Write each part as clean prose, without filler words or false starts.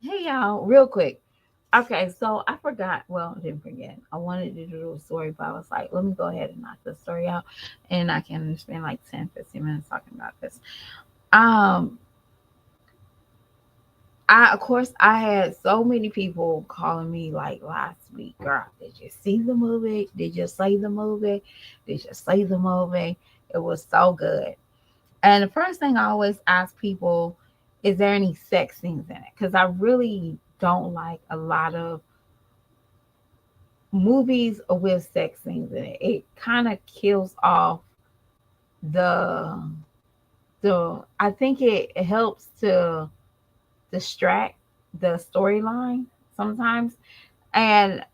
Hey y'all, real quick. Okay, so I forgot. Well, I didn't forget. I wanted to do a story, but I was like, let me go ahead and knock the story out, and I can spend like 10, 15 minutes talking about this. Um, I of course I had so many people calling me like last week, girl. Did you see the movie? Did you see the movie? Did you see the movie? It was so good. And the first thing I always ask people, is there any sex scenes in it? Because I really don't like a lot of movies with sex scenes in it. It kind of kills off the I think it helps to distract the storyline sometimes. And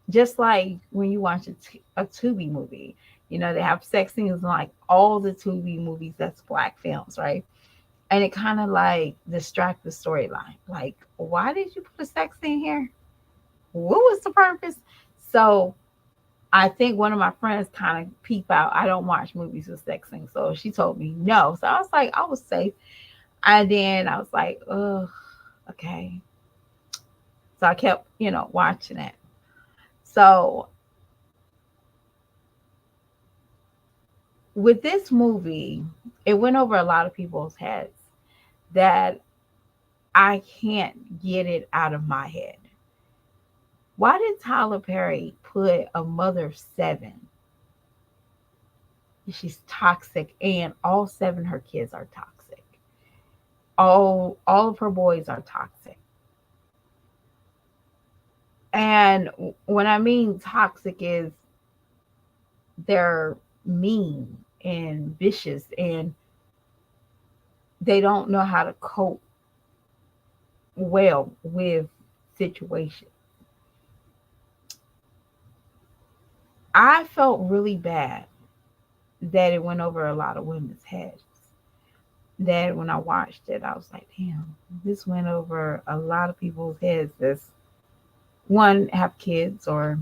just like when you watch a Tubi movie, they have sex scenes in like all the Tubi movies that's black films, right? And it kind of like distract the storyline. Like, why did you put a sex scene here? What was the purpose? So I think one of my friends kind of peep out. I don't watch movies with sex scenes, so she told me no. So I was like, I was safe. And then I was like, oh, okay. So I kept, watching it. So with this movie, it went over a lot of people's heads that I can't get it out of my head. Why did Tyler Perry put a mother of seven? She's toxic, and all seven her kids are toxic. All of her boys are toxic. And when I mean toxic is they're mean and vicious, and they don't know how to cope well with situations. I felt really bad that it went over a lot of women's heads. That when I watched it, I was like, damn, this went over a lot of people's heads. This one have kids or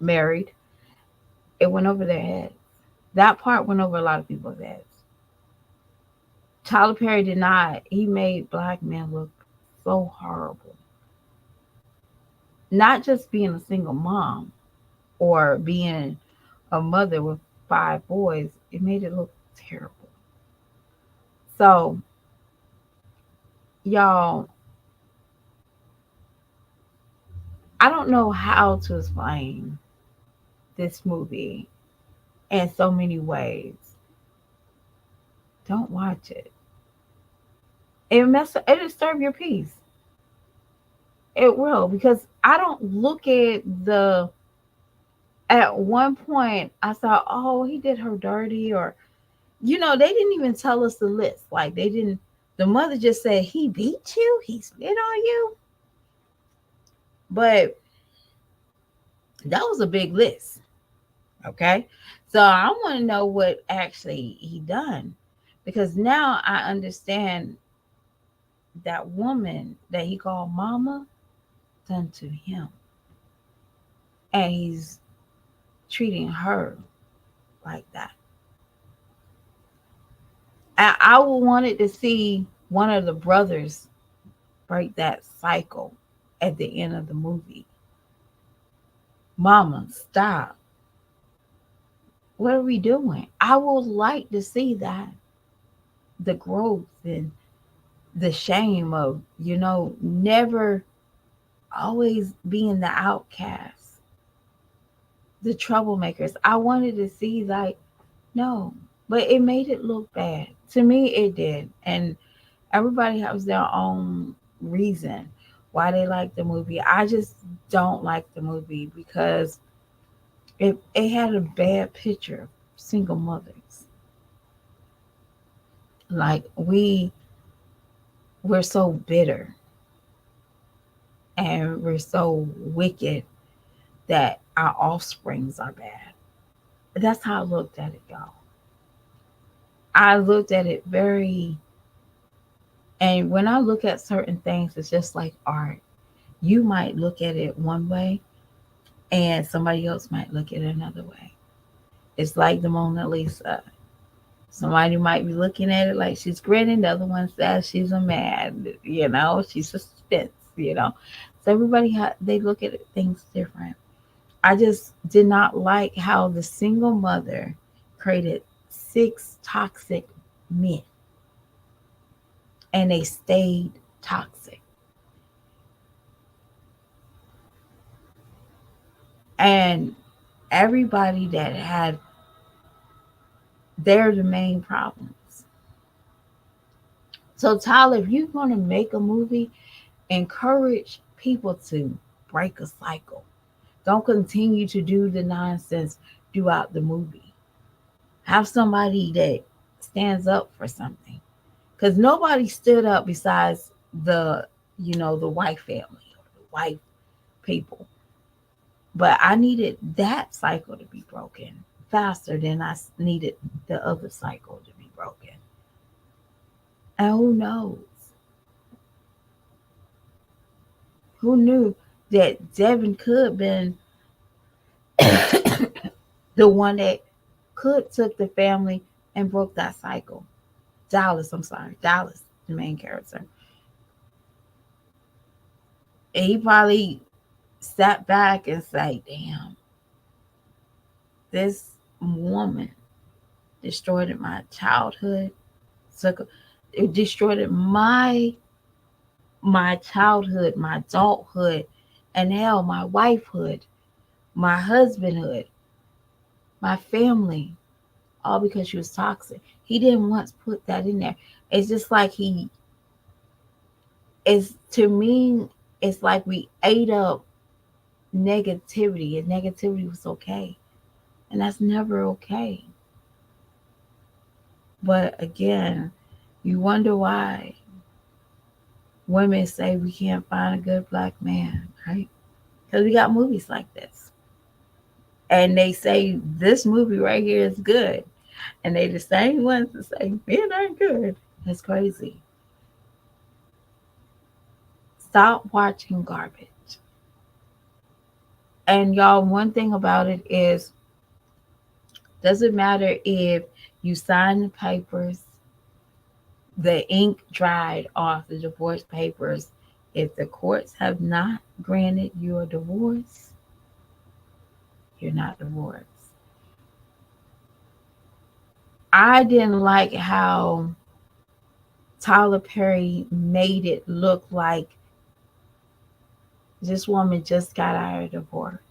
married. It went over their heads. That part went over a lot of people's heads. Tyler Perry did not. He made black men look so horrible. Not just being a single mom or being a mother with five boys, it made it look terrible. So, y'all, I don't know how to explain this movie in so many ways. Don't watch it. It disturb your peace. It will, because I don't look at the at one point I saw, oh, he did her dirty, or they didn't even tell us the list. Like they didn't. The mother just said he beat you, he spit on you, but that was a big list. Okay, so I want to know what actually he done, because now I understand that woman that he called mama done to him, and he's treating her like that. I wanted to see one of the brothers break that cycle at the end of the movie. Mama, stop. What are we doing? I would like to see that. The growth and the shame of, never always being the outcast, the troublemakers. I wanted to see, like, no, but it made it look bad. To me, it did. And everybody has their own reason why they like the movie. I just don't like the movie because it had a bad picture of single mothers. Like we're so bitter and we're so wicked that our offsprings are bad. That's how I looked at it, y'all. I looked at it very, and when I look at certain things, it's just like art. You might look at it one way, and somebody else might look at it another way. It's like the Mona Lisa. Somebody might be looking at it like she's grinning. The other one says she's a mad, she's suspense, So everybody they look at things different. I just did not like how the single mother created 6 toxic men and they stayed toxic. And everybody that had, they're the main problems. So Tyler, if you're going to make a movie, encourage people to break a cycle. Don't continue to do the nonsense throughout the movie. Have somebody that stands up for something. Because nobody stood up besides the white family or the white people. But I needed that cycle to be broken faster than I needed the other cycle to be broken. And who knows? Who knew that Devin could have been the one that could took the family and broke that cycle? Dallas, the main character. And he probably sat back and said, damn, this woman destroyed my childhood. It destroyed my childhood, my adulthood, and hell, my wifehood, my husbandhood, my family, all because she was toxic. He didn't once put that in there. It's just like to me, it's like we ate up negativity, and negativity was okay. And that's never okay. But again, you wonder why women say we can't find a good black man, right? Because we got movies like this. And they say this movie right here is good. And they the same ones that say men aren't good. That's crazy. Stop watching garbage. And y'all, one thing about it is, doesn't matter if you sign the papers, the ink dried off the divorce papers. If the courts have not granted you a divorce, you're not divorced. I didn't like how Tyler Perry made it look like this woman just got out of divorce,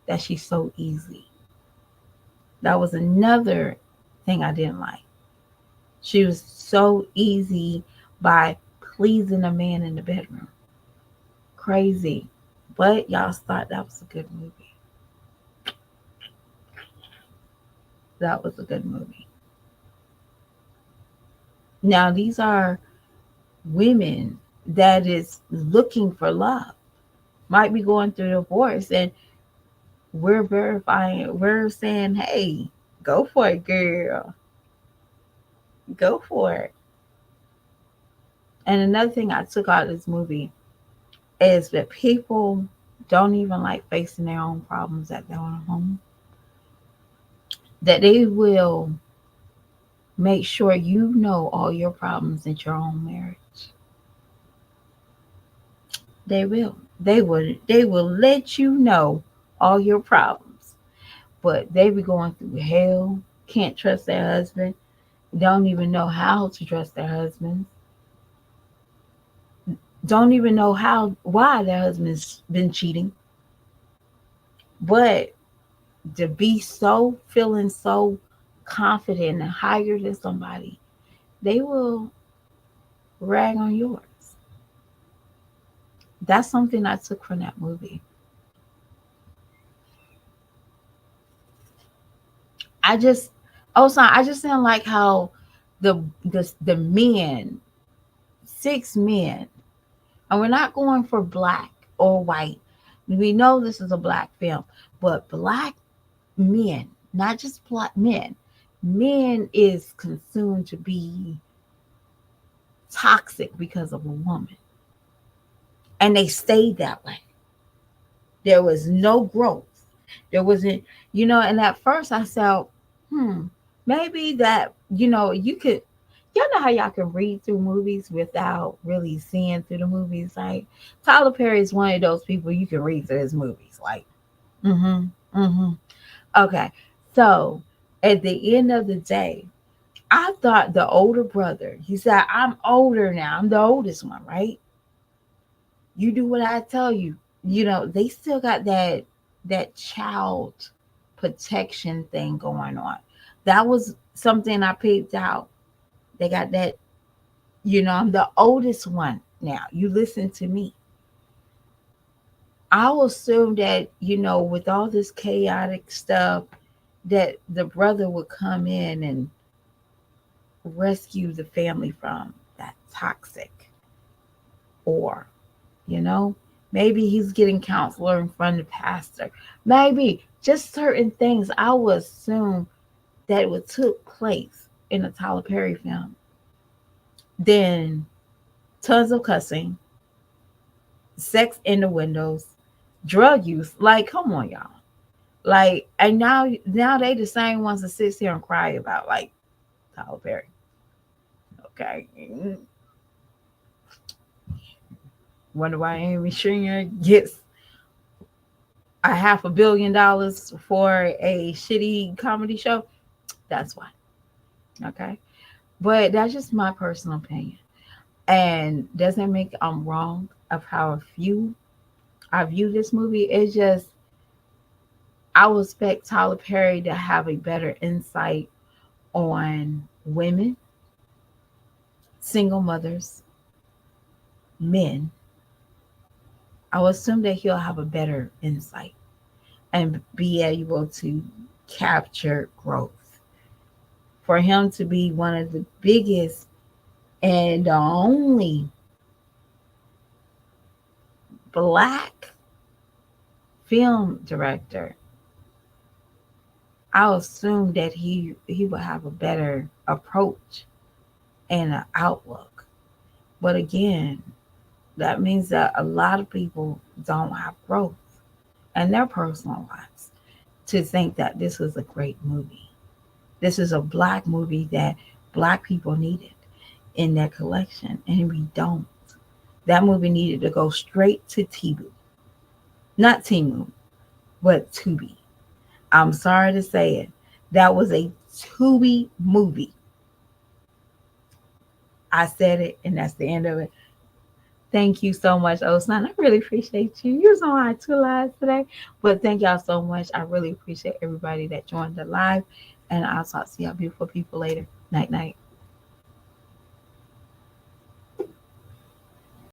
that she's so easy. That was another thing I didn't like. She was so easy by pleasing a man in the bedroom. Crazy. But y'all thought that was a good movie. That was a good movie. Now, these are women that is looking for love, might be going through divorce, and we're verifying, we're saying, hey, go for it, girl. Go for it. And another thing I took out of this movie is that people don't even like facing their own problems at their own home. That they will make sure you know all your problems in your own marriage. They will. They will let you know all your problems. But they be going through hell, can't trust their husband, don't even know how to trust their husband, don't even know why their husband's been cheating. But to be so feeling so confident and higher than somebody, they will rag on yours. That's something I took from that movie. I just I just didn't like how the men, 6 men, and we're not going for black or white. We know this is a black film, but black men, not just black men, men is consumed to be toxic because of a woman. And they stayed that way. There was no growth. There wasn't, and at first I felt, Maybe that, you know, you could, y'all know how y'all can read through movies without really seeing through the movies. Like Tyler Perry is one of those people you can read through his movies. Like, mm-hmm, mm-hmm. Okay. So at the end of the day, I thought the older brother, he said, I'm older now. I'm the oldest one, right? You do what I tell you. You know, they still got that child protection thing going on. That was something I picked out. They got that, you know, I'm the oldest one now. You listen to me. I will assume that, you know, with all this chaotic stuff, that the brother would come in and rescue the family from that toxic, or, you know, maybe he's getting counselor from the pastor. Maybe just certain things I would assume that would took place in a Tyler Perry film. Then tons of cussing, sex in the windows, drug use. Like, come on, y'all. Like, and now they the same ones that sits here and cry about like Tyler Perry. Okay. Wonder why Amy Schumer gets $500 million for a shitty comedy show. That's why. Okay. But that's just my personal opinion. And doesn't make I'm wrong of how I view this movie. It's just I would expect Tyler Perry to have a better insight on women, single mothers, men. I would assume that he'll have a better insight and be able to capture growth. For him to be one of the biggest and the only black film director, I assume that he will have a better approach and an outlook. But again, that means that a lot of people don't have growth in their personal lives to think that this is a great movie. This is a black movie that black people needed in their collection, and we don't. That movie needed to go straight to Tubi, not Timu, but Tubi. I'm sorry to say it. That was a Tubi movie. I said it, and that's the end of it. Thank you so much, Osman. I really appreciate you. You're so hard to live today. But thank y'all so much. I really appreciate everybody that joined the live. And I'll talk to y'all beautiful people later. Night, night.